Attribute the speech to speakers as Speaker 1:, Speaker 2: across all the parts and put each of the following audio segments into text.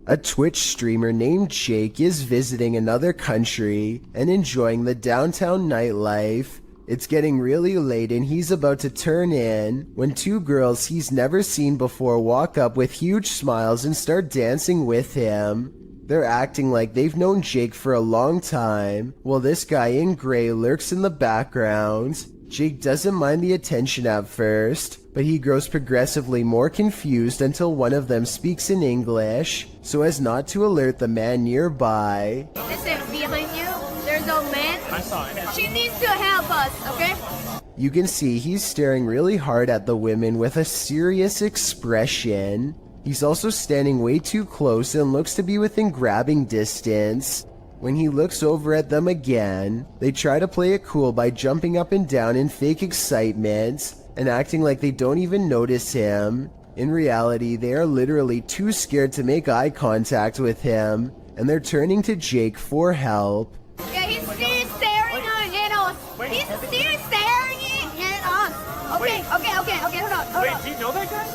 Speaker 1: A Twitch streamer named Jake is visiting another country and enjoying the downtown nightlife. It's getting really late and he's about to turn in when two girls he's never seen before walk up with huge smiles and start dancing with him. They're acting like they've known Jake for a long time, while this guy in gray lurks in the background. Jake doesn't mind the attention at first, but he grows progressively more confused until one of them speaks in English, so as not to alert the man nearby.
Speaker 2: Listen, behind you, there's a man.
Speaker 3: I saw it.
Speaker 2: She needs to help us, okay?
Speaker 1: You can see he's staring really hard at the women with a serious expression. He's also standing way too close and looks to be within grabbing distance. When he looks over at them again, they try to play it cool by jumping up and down in fake excitement and acting like they don't even notice him. In reality, they are literally too scared to make eye contact with him, and they're turning to Jake for help.
Speaker 2: Yeah, he's still staring at us. He's still staring at us. Okay, hold on.
Speaker 3: Wait, do you know that guy?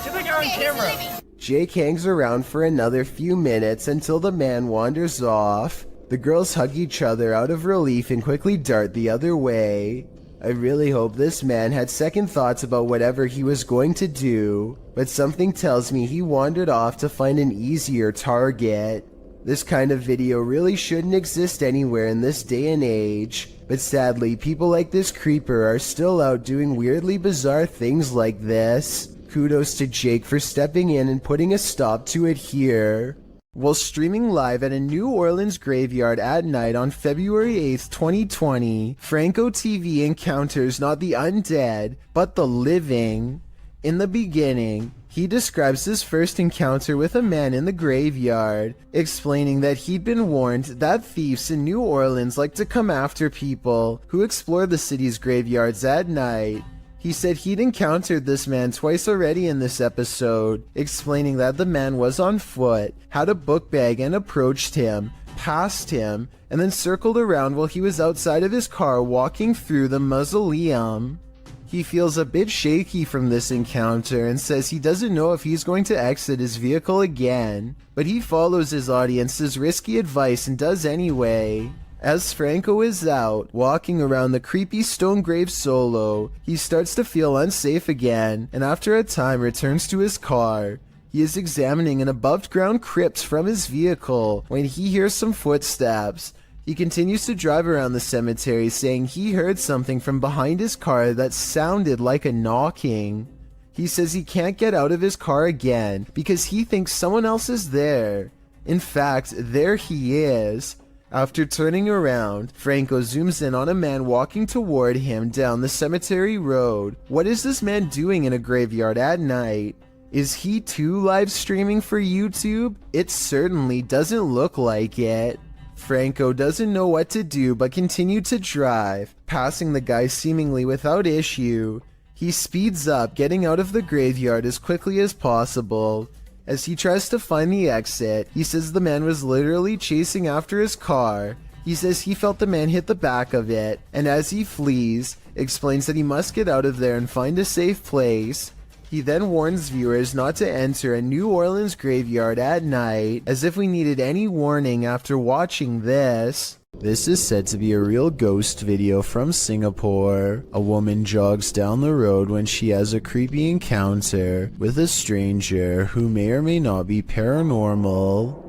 Speaker 3: See that guy on camera?
Speaker 1: Jake hangs around for another few minutes until the man wanders off. The girls hug each other out of relief and quickly dart the other way. I really hope this man had second thoughts about whatever he was going to do, but something tells me he wandered off to find an easier target. This kind of video really shouldn't exist anywhere in this day and age, but sadly people like this creeper are still out doing weirdly bizarre things like this. Kudos to Jake for stepping in and putting a stop to it here. While streaming live at a New Orleans graveyard at night on February 8th, 2020, Franco TV encounters not the undead, but the living. In the beginning, he describes his first encounter with a man in the graveyard, explaining that he'd been warned that thieves in New Orleans like to come after people who explore the city's graveyards at night. He said he'd encountered this man twice already in this episode, explaining that the man was on foot, had a book bag and approached him, passed him, and then circled around while he was outside of his car walking through the mausoleum. He feels a bit shaky from this encounter and says he doesn't know if he's going to exit his vehicle again, but he follows his audience's risky advice and does anyway. As Franco is out, walking around the creepy stone grave solo, he starts to feel unsafe again, and after a time returns to his car. He is examining an above-ground crypt from his vehicle when he hears some footsteps. He continues to drive around the cemetery saying he heard something from behind his car that sounded like a knocking. He says he can't get out of his car again because he thinks someone else is there. In fact, there he is. After turning around, Franco zooms in on a man walking toward him down the cemetery road. What is this man doing in a graveyard at night? Is he too live streaming for YouTube? It certainly doesn't look like it. Franco doesn't know what to do but continue to drive, passing the guy seemingly without issue. He speeds up, getting out of the graveyard as quickly as possible. As he tries to find the exit, he says the man was literally chasing after his car. He says he felt the man hit the back of it, and as he flees, explains that he must get out of there and find a safe place. He then warns viewers not to enter a New Orleans graveyard at night, as if we needed any warning after watching this. This is said to be a real ghost video from Singapore. A woman jogs down the road when she has a creepy encounter with a stranger who may or may not be paranormal.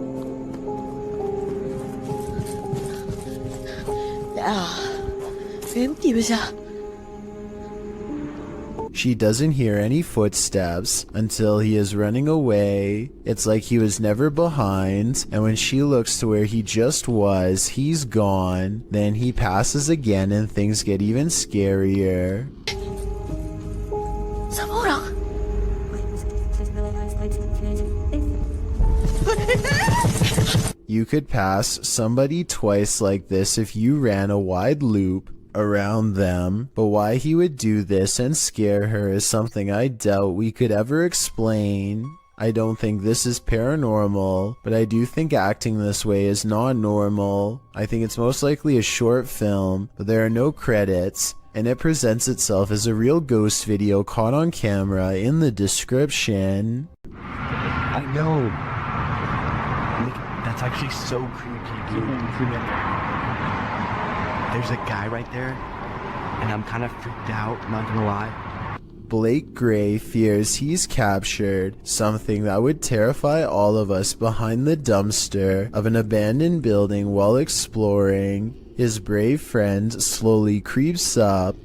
Speaker 1: She doesn't hear any footsteps until he is running away. It's like he was never behind, and when she looks to where he just was, he's gone. Then he passes again and things get even scarier. You could pass somebody twice like this if you ran a wide loop around them, but why he would do this and scare her is something I doubt we could ever explain. I don't think this is paranormal, but I do think acting this way is not normal. I think it's most likely a short film, but there are no credits, and it presents itself as a real ghost video caught on camera in the description.
Speaker 4: I know. That's actually so creepy, dude. There's a guy right there, and I'm kind of freaked out, not gonna lie.
Speaker 1: Blake Gray fears he's captured, something that would terrify all of us behind the dumpster of an abandoned building while exploring. His brave friend slowly creeps up.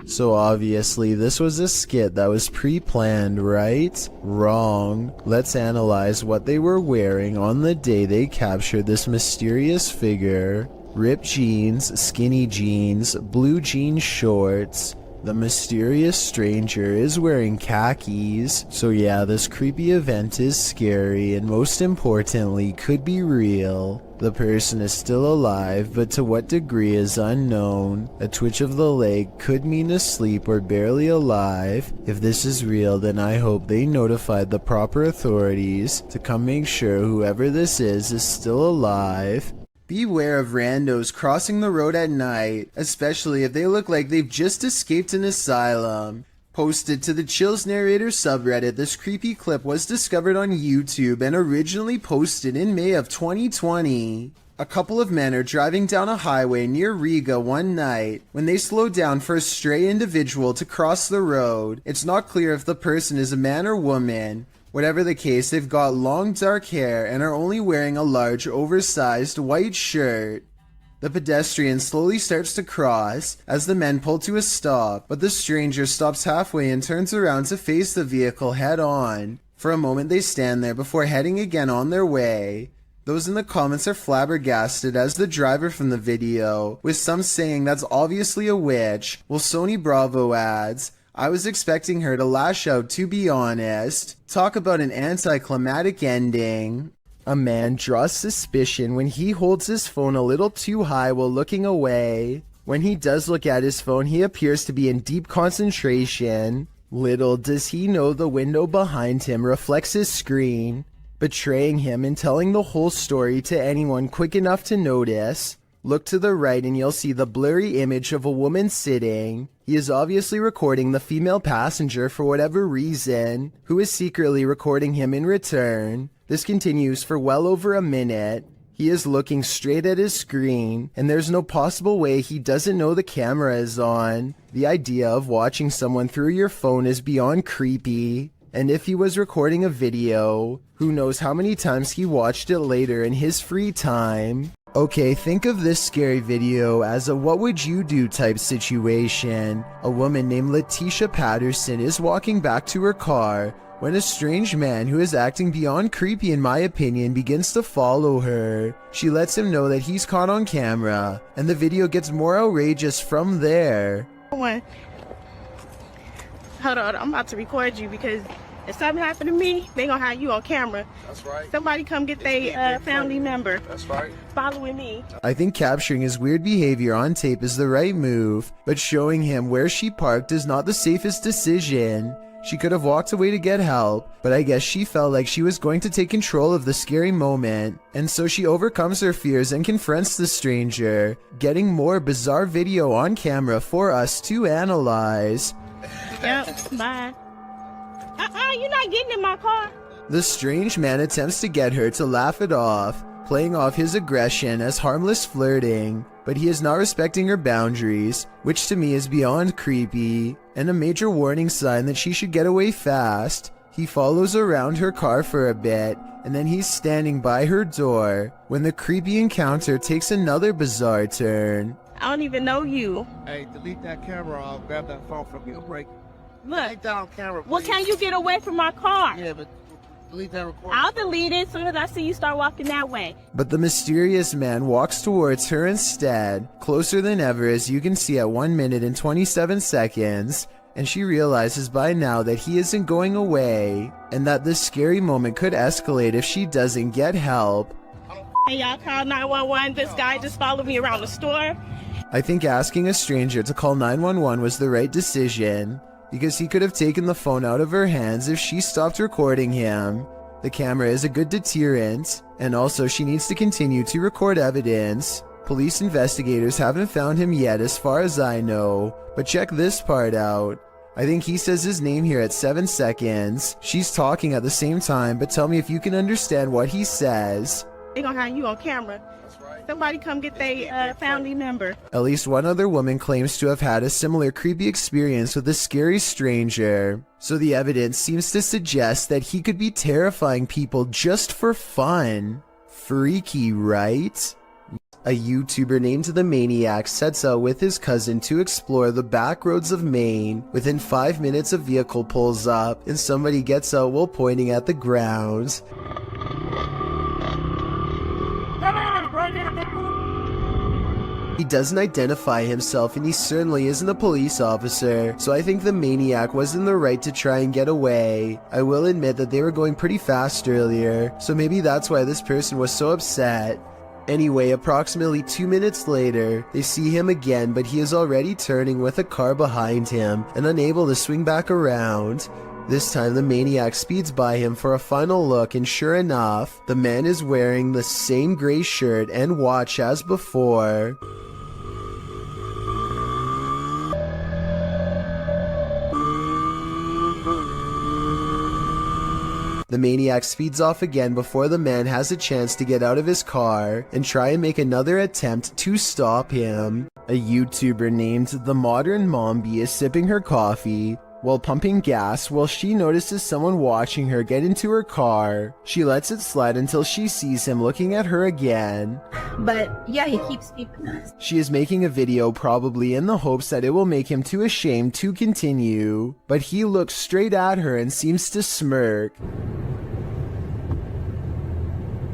Speaker 1: So obviously this was a skit that was pre-planned, right? Wrong. Let's analyze what they were wearing on the day they captured this mysterious figure. Ripped jeans, skinny jeans, blue jean shorts. The mysterious stranger is wearing khakis. So yeah, this creepy event is scary and most importantly could be real. The person is still alive, but to what degree is unknown. A twitch of the leg could mean asleep or barely alive. If this is real, then I hope they notified the proper authorities to come make sure whoever this is still alive. Beware of randos crossing the road at night, especially if they look like they've just escaped an asylum. Posted to the Chills Narrator subreddit, this creepy clip was discovered on YouTube and originally posted in May of 2020. A couple of men are driving down a highway near Riga one night when they slow down for a stray individual to cross the road. It's not clear if the person is a man or woman. Whatever the case, they've got long dark hair and are only wearing a large oversized white shirt. The pedestrian slowly starts to cross as the men pull to a stop, but the stranger stops halfway and turns around to face the vehicle head on. For a moment they stand there before heading again on their way. Those in the comments are flabbergasted as the driver from the video, with some saying that's obviously a witch, while Sony Bravo adds, I was expecting her to lash out, to be honest. Talk about an anticlimactic ending. A man draws suspicion when he holds his phone a little too high while looking away. When he does look at his phone, he appears to be in deep concentration. Little does he know the window behind him reflects his screen, betraying him and telling the whole story to anyone quick enough to notice. Look to the right and you'll see the blurry image of a woman sitting. He is obviously recording the female passenger for whatever reason, who is secretly recording him in return. This continues for well over a minute. He is looking straight at his screen, and there's no possible way he doesn't know the camera is on. The idea of watching someone through your phone is beyond creepy. And if he was recording a video, who knows how many times he watched it later in his free time. Okay, think of this scary video as a what would you do type situation. A woman named Letitia Patterson is walking back to her car when a strange man who is acting beyond creepy in my opinion begins to follow her. She lets him know that he's caught on camera, and the video gets more outrageous from there.
Speaker 5: Hold on, I'm about to record you because if something happened to me, they gonna have you on camera.
Speaker 3: That's right.
Speaker 5: Somebody come get their family member.
Speaker 3: That's right.
Speaker 5: Following me.
Speaker 1: I think capturing his weird behavior on tape is the right move, but showing him where she parked is not the safest decision. She could have walked away to get help, but I guess she felt like she was going to take control of the scary moment, and so she overcomes her fears and confronts the stranger, getting more bizarre video on camera for us to analyze.
Speaker 5: Yep, bye. You're not getting in my car.
Speaker 1: The strange man attempts to get her to laugh it off, playing off his aggression as harmless flirting, but he is not respecting her boundaries, which to me is beyond creepy, and a major warning sign that she should get away fast. He follows around her car for a bit, and then he's standing by her door, when the creepy encounter takes another bizarre turn.
Speaker 5: I don't even know you.
Speaker 6: Hey, delete that camera. I'll grab that phone from you. Break.
Speaker 5: Look,
Speaker 6: Take that on camera, please.
Speaker 5: well, can you get away from my car?
Speaker 6: Yeah, but delete that recording.
Speaker 5: I'll delete it as soon as I see you start walking that way.
Speaker 1: But the mysterious man walks towards her instead, closer than ever as you can see at 1 minute and 27 seconds, and she realizes by now that he isn't going away, and that this scary moment could escalate if she doesn't get help.
Speaker 5: Hey, y'all call 911. This guy just followed me around the store.
Speaker 1: I think asking a stranger to call 911 was the right decision, because he could have taken the phone out of her hands if she stopped recording him. The camera is a good deterrent, and also she needs to continue to record evidence. Police investigators haven't found him yet as far as I know, but check this part out. I think he says his name here at 7 seconds. She's talking at the same time, but tell me if you can understand what he says.
Speaker 5: They gonna have you on camera. Somebody come get their family member.
Speaker 1: At least one other woman claims to have had a similar creepy experience with a scary stranger. So the evidence seems to suggest that he could be terrifying people just for fun. Freaky, right? A YouTuber named The Maniac sets out with his cousin to explore the back roads of Maine. Within 5 minutes, a vehicle pulls up and somebody gets out while pointing at the ground. He doesn't identify himself, and he certainly isn't a police officer, so I think the maniac was in the right to try and get away. I will admit that they were going pretty fast earlier, so maybe that's why this person was so upset. Anyway, approximately 2 minutes later, they see him again, but he is already turning with a car behind him and unable to swing back around. This time the maniac speeds by him for a final look, and sure enough, the man is wearing the same gray shirt and watch as before. The maniac speeds off again before the man has a chance to get out of his car and try and make another attempt to stop him. A YouTuber named The Modern Mombi is sipping her coffee while pumping gas while she notices someone watching her get into her car. She lets it slide until she sees him looking at her again.
Speaker 2: But yeah, he keeps peeping us.
Speaker 1: She is making a video probably in the hopes that it will make him too ashamed to continue, but he looks straight at her and seems to smirk.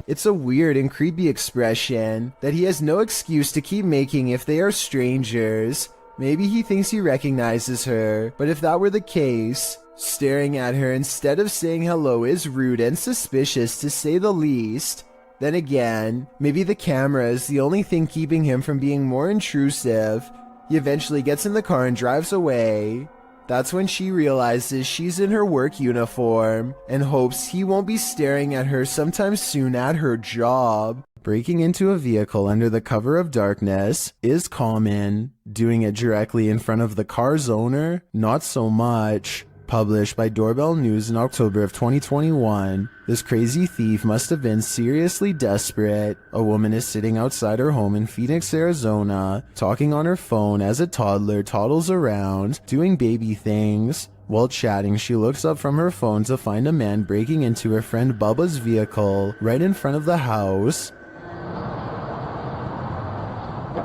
Speaker 1: It's a weird and creepy expression that he has no excuse to keep making if they are strangers. Maybe he thinks he recognizes her, but if that were the case, staring at her instead of saying hello is rude and suspicious to say the least. Then again, maybe the camera is the only thing keeping him from being more intrusive. He eventually gets in the car and drives away. That's when she realizes she's in her work uniform and hopes he won't be staring at her sometime soon at her job. Breaking into a vehicle under the cover of darkness is common. Doing it directly in front of the car's owner, not so much. Published by Doorbell News in October of 2021, this crazy thief must have been seriously desperate. A woman is sitting outside her home in Phoenix, Arizona, talking on her phone as a toddler toddles around, doing baby things. While chatting, she looks up from her phone to find a man breaking into her friend Bubba's vehicle right in front of the house.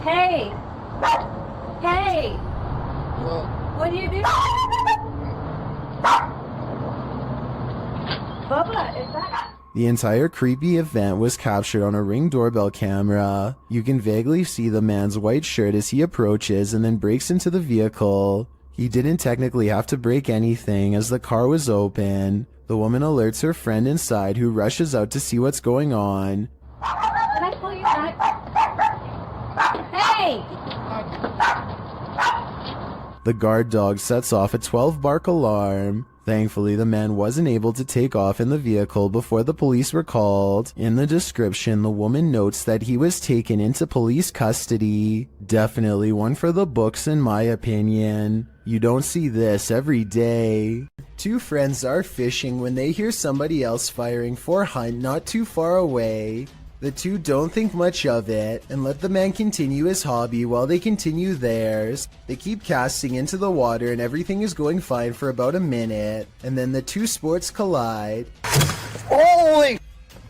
Speaker 2: Hey! Hey! What do you do? Bubba, is that...
Speaker 1: The entire creepy event was captured on a Ring doorbell camera. You can vaguely see the man's white shirt as he approaches and then breaks into the vehicle. He didn't technically have to break anything as the car was open. The woman alerts her friend inside, who rushes out to see what's going on.
Speaker 2: Can I pull you back? Hey!
Speaker 1: The guard dog sets off a 12-bark alarm. Thankfully, the man wasn't able to take off in the vehicle before the police were called. In the description, the woman notes that he was taken into police custody. Definitely one for the books in my opinion. You don't see this every day. Two friends are fishing when they hear somebody else firing for hunt not too far away. The two don't think much of it and let the man continue his hobby while they continue theirs. They keep casting into the water and everything is going fine for about a minute, and then the two sports collide.
Speaker 3: Holy!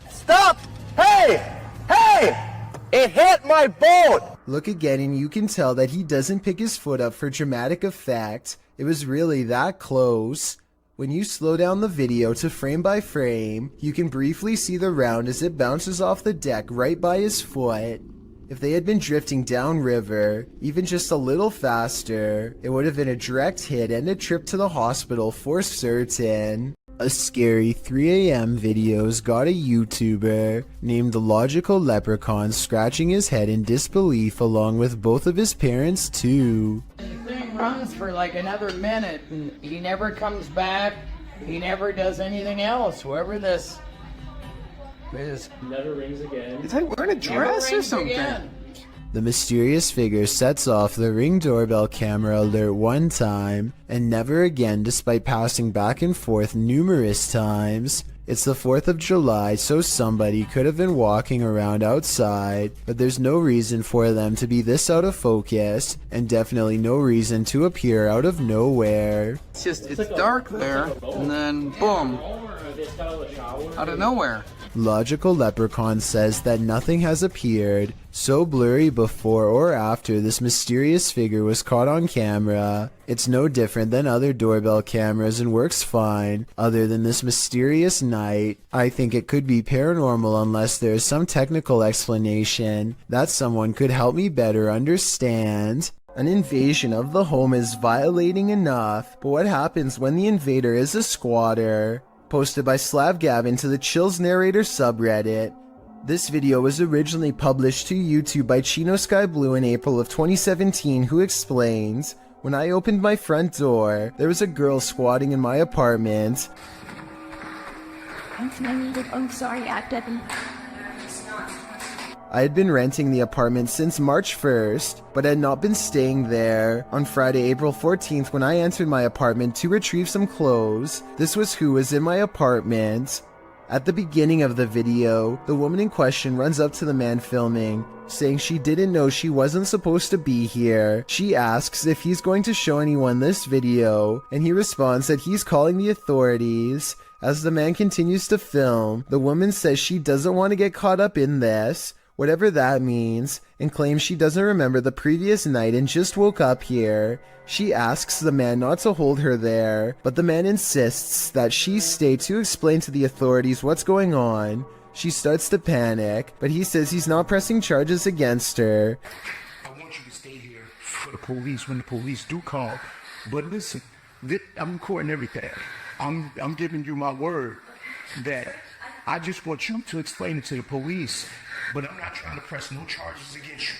Speaker 3: Stop! Hey! Hey! It hit my boat!
Speaker 1: Look again and you can tell that he doesn't pick his foot up for dramatic effect. It was really that close. When you slow down the video to frame by frame, you can briefly see the round as it bounces off the deck right by his foot. If they had been drifting downriver, even just a little faster, it would have been a direct hit and a trip to the hospital for certain. A scary 3 a.m. video's got a YouTuber named The Logical Leprechaun scratching his head in disbelief along with both of his parents too.
Speaker 7: The thing runs for like another minute and he never comes back. He never does anything else. Whoever this is.
Speaker 3: Never rings again.
Speaker 6: Is he wearing a dress or something?
Speaker 7: Again.
Speaker 1: The mysterious figure sets off the Ring doorbell camera alert one time, and never again despite passing back and forth numerous times. It's the 4th of July, so somebody could have been walking around outside, but there's no reason for them to be this out of focus, and definitely no reason to appear out of nowhere.
Speaker 8: It's dark there, and then boom, out of nowhere.
Speaker 1: Logical Leprechaun says that nothing has appeared so blurry before or after this mysterious figure was caught on camera. It's no different than other doorbell cameras and works fine, other than this mysterious night. I think it could be paranormal unless there is some technical explanation that someone could help me better understand. An invasion of the home is violating enough, but what happens when the invader is a squatter? Posted by Slav Gavin to the Chills Narrator subreddit. This video was originally published to YouTube by Chino Sky Blue in April of 2017, who explains, "When I opened my front door, there was a girl squatting in my apartment.
Speaker 2: I'm sorry, I didn't.
Speaker 1: I had been renting the apartment since March 1st, but had not been staying there. On Friday, April 14th, when I entered my apartment to retrieve some clothes, this was who was in my apartment." At the beginning of the video, the woman in question runs up to the man filming, saying she didn't know she wasn't supposed to be here. She asks if he's going to show anyone this video, and he responds that he's calling the authorities. As the man continues to film, the woman says she doesn't want to get caught up in this, whatever that means, and claims she doesn't remember the previous night and just woke up here. She asks the man not to hold her there, but the man insists that she stay to explain to the authorities what's going on. She starts to panic, but he says he's not pressing charges against her.
Speaker 9: I want you to stay here for the police when the police do call. But listen, I'm recording everything. I'm giving you my word that I just want you to explain it to the police. But I'm not trying to press no charges against you.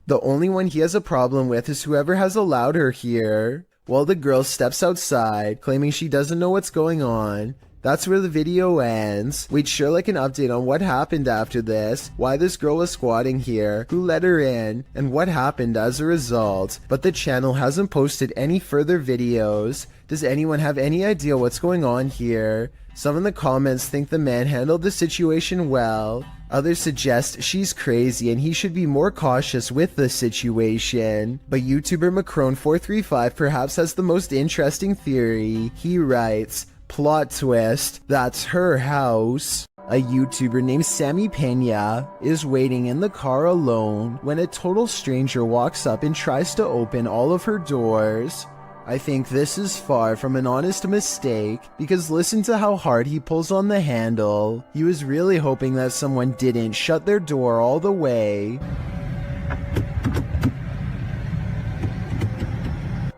Speaker 1: The only one he has a problem with is whoever has allowed her here. While the girl steps outside, claiming she doesn't know what's going on. That's where the video ends. We'd sure like an update on what happened after this, why this girl was squatting here, who let her in, and what happened as a result. But the channel hasn't posted any further videos. Does anyone have any idea what's going on here? Some in the comments think the man handled the situation well. Others suggest she's crazy and he should be more cautious with the situation. But YouTuber Macron435 perhaps has the most interesting theory. He writes, "Plot twist, that's her house." A YouTuber named Sammy Pena is waiting in the car alone when a total stranger walks up and tries to open all of her doors. I think this is far from an honest mistake, because listen to how hard he pulls on the handle. He was really hoping that someone didn't shut their door all the way.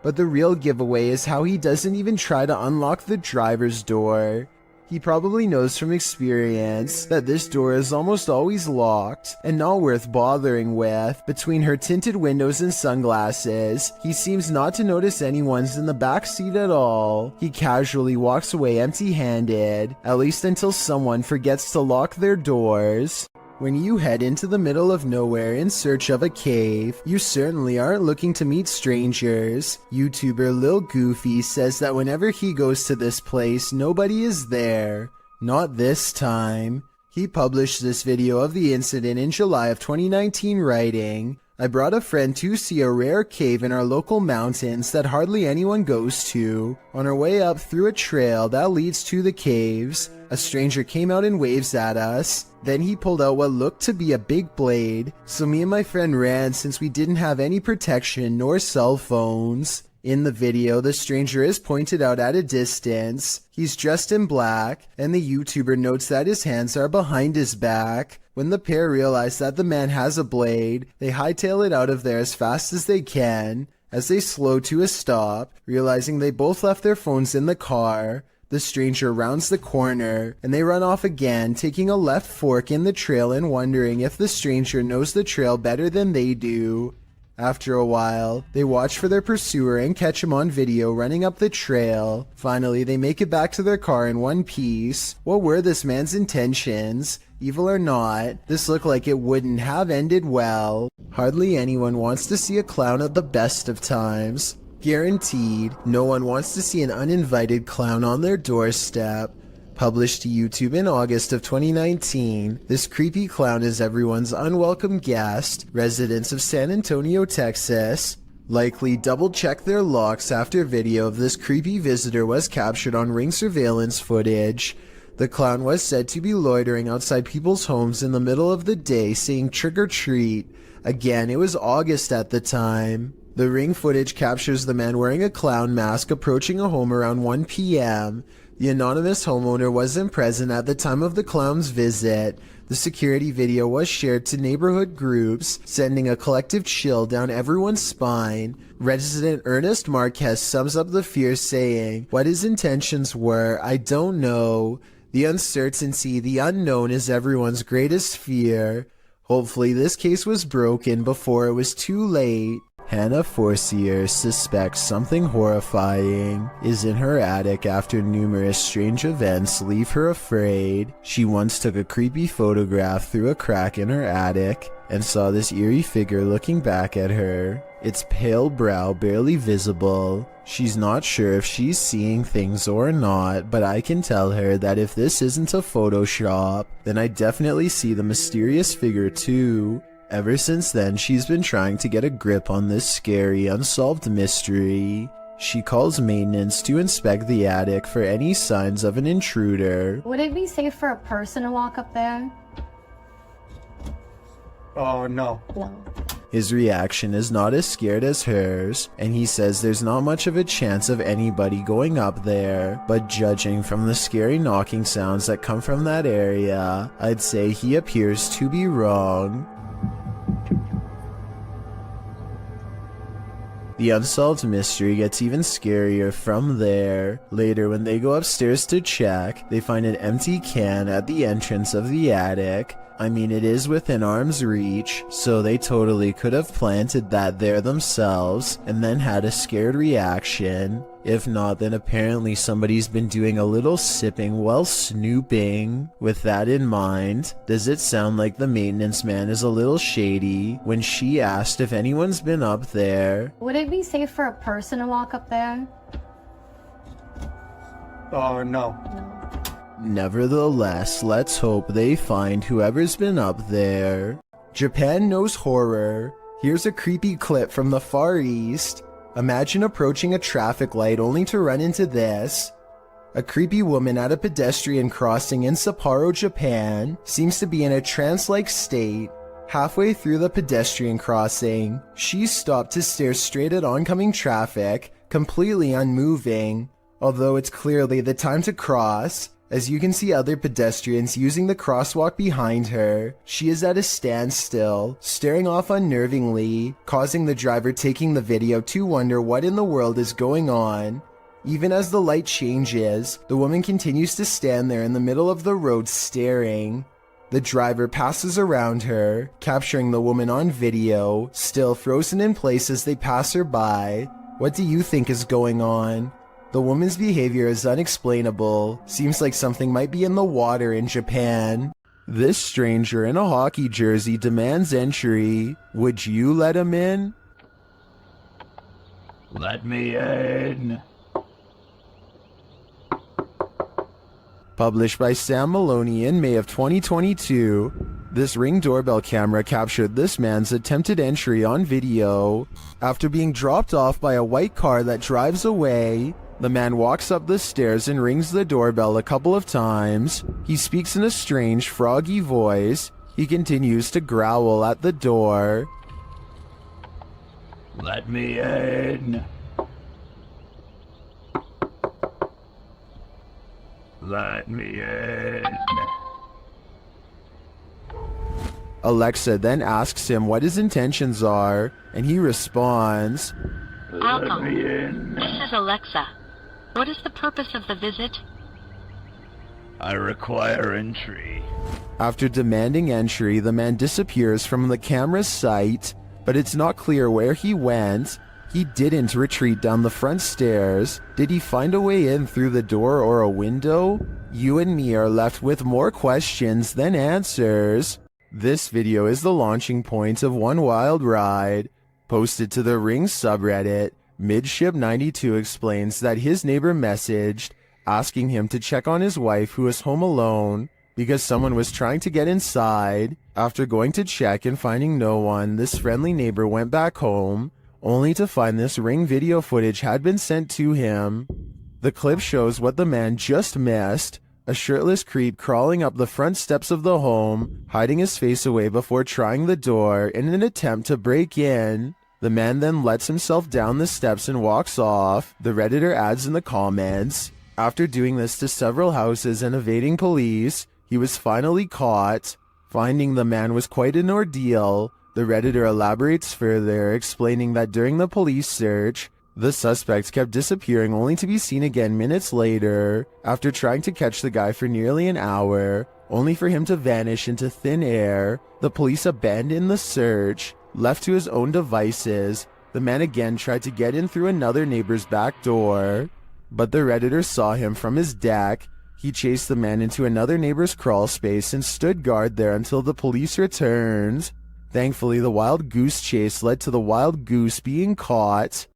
Speaker 1: But the real giveaway is how he doesn't even try to unlock the driver's door. He probably knows from experience that this door is almost always locked and not worth bothering with. Between her tinted windows and sunglasses, he seems not to notice anyone's in the back seat at all. He casually walks away empty-handed, at least until someone forgets to lock their doors. When you head into the middle of nowhere in search of a cave, you certainly aren't looking to meet strangers. YouTuber Lil Goofy says that whenever he goes to this place, nobody is there. Not this time. He published this video of the incident in July of 2019, writing, "I brought a friend to see a rare cave in our local mountains that hardly anyone goes to. On our way up through a trail that leads to the caves, a stranger came out and waves at us. Then he pulled out what looked to be a big blade, so me and my friend ran since we didn't have any protection nor cell phones." In the video, the stranger is pointed out at a distance. He's dressed in black, and the YouTuber notes that his hands are behind his back. When the pair realize that the man has a blade, they hightail it out of there as fast as they can. As they slow to a stop, realizing they both left their phones in the car, the stranger rounds the corner, and they run off again, taking a left fork in the trail and wondering if the stranger knows the trail better than they do. After a while, they watch for their pursuer and catch him on video running up the trail. Finally, they make it back to their car in one piece. What were this man's intentions? Evil or not, this looked like it wouldn't have ended well. Hardly anyone wants to see a clown at the best of times. Guaranteed, no one wants to see an uninvited clown on their doorstep. Published to YouTube in August of 2019, this creepy clown is everyone's unwelcome guest. Residents of San Antonio, Texas, likely double-checked their locks after video of this creepy visitor was captured on Ring surveillance footage. The clown was said to be loitering outside people's homes in the middle of the day saying trick or treat. Again, it was August at the time. The Ring footage captures the man wearing a clown mask approaching a home around 1 p.m. The anonymous homeowner wasn't present at the time of the clown's visit. The security video was shared to neighborhood groups, sending a collective chill down everyone's spine. Resident Ernest Marquez sums up the fear saying, "What his intentions were, I don't know. The uncertainty, the unknown is everyone's greatest fear. Hopefully this case was broken before it was too late." Hannah Forcier suspects something horrifying is in her attic after numerous strange events leave her afraid. She once took a creepy photograph through a crack in her attic and saw this eerie figure looking back at her. Its pale brow barely visible. She's not sure if she's seeing things or not, but I can tell her that if this isn't a Photoshop, then I definitely see the mysterious figure too. Ever since then, she's been trying to get a grip on this scary, unsolved mystery. She calls maintenance to inspect the attic for any signs of an intruder.
Speaker 2: Would it be safe for a person to walk up there?
Speaker 9: Oh, no.
Speaker 2: No.
Speaker 1: His reaction is not as scared as hers, and he says there's not much of a chance of anybody going up there, but judging from the scary knocking sounds that come from that area, I'd say he appears to be wrong. The unsolved mystery gets even scarier from there. Later, when they go upstairs to check, they find an empty can at the entrance of the attic. I mean, it is within arm's reach, so they totally could have planted that there themselves and then had a scared reaction. If not, then apparently somebody's been doing a little sipping while snooping. With that in mind, does it sound like the maintenance man is a little shady when she asked if anyone's been up there?
Speaker 2: Would it be safe for a person to walk up there?
Speaker 9: Oh, no.
Speaker 2: No.
Speaker 1: Nevertheless, let's hope they find whoever's been up there. Japan knows horror. Here's a creepy clip from the Far East. Imagine approaching a traffic light only to run into this. A creepy woman at a pedestrian crossing in Sapporo, Japan, seems to be in a trance-like state. Halfway through the pedestrian crossing, she's stopped to stare straight at oncoming traffic, completely unmoving. Although it's clearly the time to cross, as you can see other pedestrians using the crosswalk behind her, she is at a standstill, staring off unnervingly, causing the driver taking the video to wonder what in the world is going on. Even as the light changes, the woman continues to stand there in the middle of the road staring. The driver passes around her, capturing the woman on video, still frozen in place as they pass her by. What do you think is going on? The woman's behavior is unexplainable. Seems like something might be in the water in Japan. This stranger in a hockey jersey demands entry. Would you let him in?
Speaker 9: Let me in.
Speaker 1: Published by Sam Maloney in May of 2022, this Ring doorbell camera captured this man's attempted entry on video. After being dropped off by a white car that drives away, the man walks up the stairs and rings the doorbell a couple of times. He speaks in a strange, froggy voice. He continues to growl at the door.
Speaker 9: Let me in. Let me in.
Speaker 1: Alexa then asks him what his intentions are, and he responds,
Speaker 9: Let me in.
Speaker 10: This is Alexa. What is the purpose of the visit?
Speaker 9: I require entry.
Speaker 1: After demanding entry, the man disappears from the camera's sight, but it's not clear where he went. He didn't retreat down the front stairs. Did he find a way in through the door or a window? you and me are left with more questions than answers. This video is the launching point of one wild ride. Posted to the Ring subreddit, Midship92 explains that his neighbor messaged asking him to check on his wife who was home alone because someone was trying to get inside. After going to check and finding no one, this friendly neighbor went back home, only to find this Ring video footage had been sent to him. The clip shows what the man just missed, a shirtless creep crawling up the front steps of the home, hiding his face away before trying the door in an attempt to break in. The man then lets himself down the steps and walks off. The Redditor adds in the comments, after doing this to several houses and evading police, he was finally caught. Finding the man was quite an ordeal. The Redditor elaborates further, explaining that during the police search, the suspect kept disappearing only to be seen again minutes later, after trying to catch the guy for nearly an hour, only for him to vanish into thin air. The police abandoned the search. Left to his own devices, the man again tried to get in through another neighbor's back door, but the Redditor saw him from his deck. He chased the man into another neighbor's crawl space and stood guard there until the police returned. Thankfully, the wild goose chase led to the wild goose being caught.